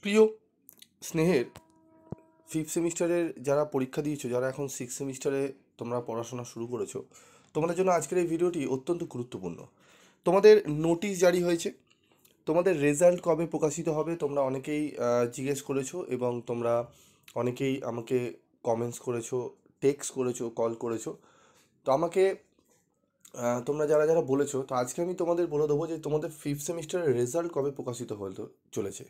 প্রিয় স্নেহের ফিফথ সেমিস্টারের যারা পরীক্ষা দিয়েছো, যারা এখন সিক্স সেমিস্টারে তোমরা পড়াশোনা শুরু করেছো, তোমাদের জন্য আজকের এই ভিডিওটি অত্যন্ত গুরুত্বপূর্ণ। তোমাদের নোটিশ জারি হয়েছে, তোমাদের রেজাল্ট কবে প্রকাশিত হবে তোমরা অনেকেই জিজ্ঞেস করেছো, এবং তোমরা অনেকেই আমাকে কমেন্টস করেছো, টেক্সট করেছো, কল করেছো। তো আমাকে তোমরা যারা যারা বলেছো, তো আজকে আমি তোমাদের বলে দেবো যে তোমাদের ফিফথ সেমিস্টারের রেজাল্ট কবে প্রকাশিত হতে চলেছে।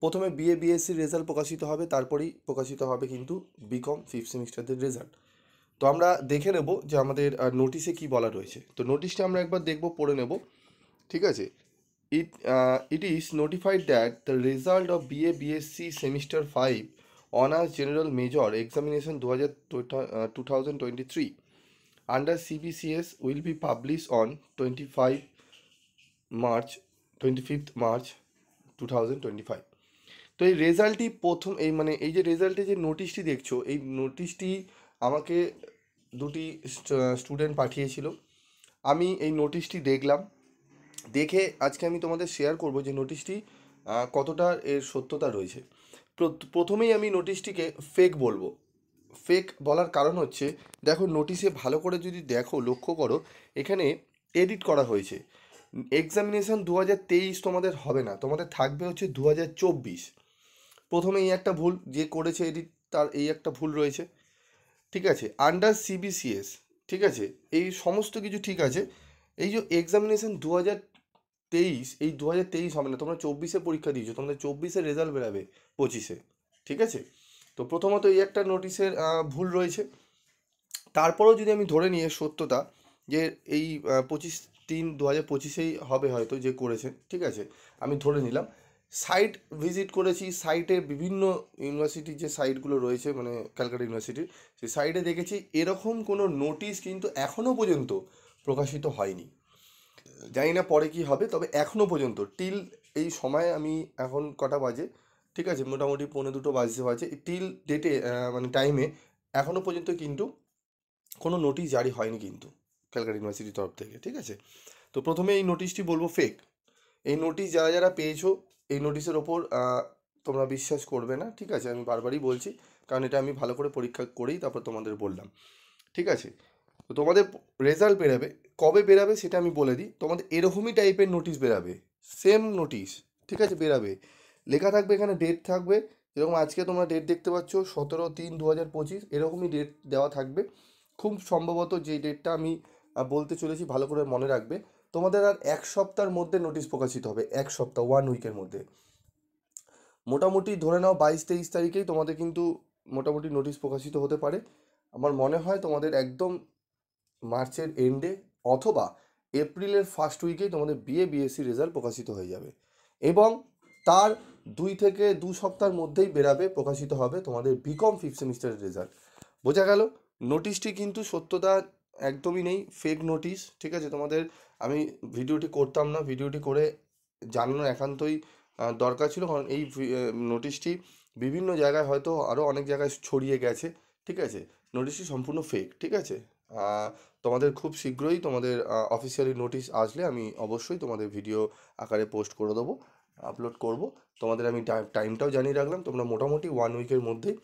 প্রথমে বিএ বিএসসির রেজাল্ট প্রকাশিত হবে, তারপরেই প্রকাশিত হবে কিন্তু বিকম ফিফথ সেমিস্টারদের রেজাল্ট। তো আমরা দেখে নেব যে আমাদের নোটিশে কি বলা রয়েছে। তো নোটিশটা আমরা একবার দেখব, পড়ে নেব, ঠিক আছে। It is notified that the result of BA BSc semester 5 honours general major examination 2023 under CBCS will be publish on 25 March 2025। তো এই রেজাল্টটি প্রথম এই যে রেজাল্টে যে নোটিশটি দেখছো, এই নোটিশটি আমাকে দুটি স্টুডেন্ট পাঠিয়েছিল। আমি এই নোটিশটি দেখলাম, দেখে আজকে আমি তোমাদের শেয়ার করব যে নোটিশটি কতটা এর সত্যতা রয়েছে। প্রথমেই আমি নোটিশটিকে ফেক বলবো। ফেক বলার কারণ হচ্ছে, দেখো নোটিশে ভালো করে যদি দেখো, লক্ষ্য করো, এখানে এডিট করা হয়েছে। এক্সামিনেশন 2023 তোমাদের হবে না, তোমাদের থাকবে হচ্ছে 2024। প্রথমে এই একটা ভুল, যে করেছে এডিট তার এই একটা ভুল রয়েছে, ঠিক আছে। আন্ডার সিবিসিএস, ঠিক আছে, এই সমস্ত কিছু ঠিক আছে। এই যে এক্সামিনেশন 2023, এই 2023 হবে না, তোমরা 24-এ পরীক্ষা দিয়েছো, তোমাদের 24-এ রেজাল্ট বেরাবে 25-এ, ঠিক আছে। তো প্রথমত এই একটা নোটিশের ভুল রয়েছে। তারপরেও যদি আমি ধরে নিয়ে সত্যতা, যে এই 25/3/2025-এই হবে হয়তো যে করেছে, ঠিক আছে, আমি ধরে নিলাম। সাইট ভিজিট করেছি, সাইটে বিভিন্ন ইউনিভার্সিটির যে সাইটগুলো রয়েছে, মানে ক্যালকাটা ইউনিভার্সিটির, সেই সাইটে দেখেছি এরকম কোনো নোটিশ কিন্তু এখনও পর্যন্ত প্রকাশিত হয়নি। জানি না পরে কি হবে, তবে এখনও পর্যন্ত টিল এই সময়, আমি এখন কটা বাজে, ঠিক আছে, মোটামুটি 1:45 বাজে, টিল ডেটে মানে টাইমে এখনও পর্যন্ত কিন্তু কোনো নোটিশ জারি হয়নি কিন্তু ক্যালকাটা ইউনিভার্সিটির তরফ থেকে, ঠিক আছে। তো প্রথমে এই নোটিশটি বলবো ফেক। এই নোটিশ যারা যারা পেয়েছো, এই নোটিশের ওপর তোমরা বিশ্বাস করবে না, ঠিক আছে, আমি বারবারই বলছি, কারণ এটা আমি ভালো করে পরীক্ষা করেই তারপর তোমাদের বললাম, ঠিক আছে। তো তোমাদের রেজাল্ট বেরাবে, কবে বেরাবে সেটা আমি বলে দিই। তোমাদের এরকমই টাইপের নোটিশ বেরাবে, সেম নোটিশ, ঠিক আছে, বেরাবে। লেখা থাকবে, এখানে ডেট থাকবে, যেরকম আজকে তোমরা ডেট দেখতে পাচ্ছ 17/3/2025, এরকমই ডেট দেওয়া থাকবে। খুব সম্ভবত যে ডেটটা আমি বলতে চলেছি ভালো করে মনে রাখবে। তোমাদের আর এক সপ্তাহের মধ্যে নোটিশ প্রকাশিত হবে, এক সপ্তাহ, 1 উইকের মধ্যে। মোটামুটি ধরে নাও 22-23 তারিখেই তোমাদের কিন্তু মোটামুটি নোটিশ প্রকাশিত হতে পারে। আমার মনে হয় তোমাদের একদম মার্চের এন্ডে অথবা এপ্রিলের ফার্স্ট উইকেই তোমাদের বিএ বিএসসি রেজাল্ট প্রকাশিত হয়ে যাবে, এবং তার 2 সপ্তাহের মধ্যেই বেরাবে, প্রকাশিত হবে তোমাদের বিকম ফিফথ সেমিস্টারের রেজাল্ট। বোঝা গেল? নোটিশটি কিন্তু সত্যতা একদমই নেই, ফেক নোটিশ, ঠিক আছে। তোমাদের আমি ভিডিওটি করতাম না, ভিডিওটি করে জানানোর একান্তই দরকার ছিল, কারণ এই নোটিশটি বিভিন্ন জায়গায়, হয়তো আরও অনেক জায়গায় ছড়িয়ে গেছে, ঠিক আছে। নোটিশটি সম্পূর্ণ ফেক, ঠিক আছে। তোমাদের খুব শীঘ্রই তোমাদের অফিসিয়ালি নোটিশ আসলে আমি অবশ্যই তোমাদের ভিডিও আকারে পোস্ট করে দেবো, আপলোড করব। তোমাদের আমি টাইমটাও জানিয়ে রাখলাম, তোমরা মোটামুটি 1 উইকের মধ্যেই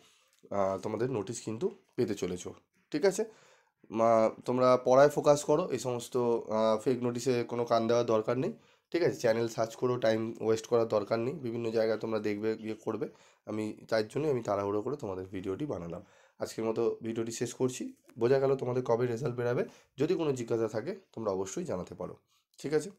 তোমাদের নোটিশ কিন্তু পেতে চলেছো, ঠিক আছে। তোমরা পড়ায় ফোকাস করো, এই সমস্ত ফেক নোটিশে কোনো কান দেওয়ার দরকার নেই, ঠিক আছে। চ্যানেল সার্চ করো, টাইম ওয়েস্ট করার দরকার নেই, বিভিন্ন জায়গায় তোমরা দেখবে, ইয়ে করবে। আমি তাই জন্যই আমি তাড়াহুড়ো করে তোমাদের ভিডিওটি বানালাম। আজকের মতো ভিডিওটি শেষ করছি। বোঝা গেল তোমাদের কবে রেজাল্ট বেরাবে। যদি কোনো জিজ্ঞাসা থাকে তোমরা অবশ্যই জানাতে পারো, ঠিক আছে।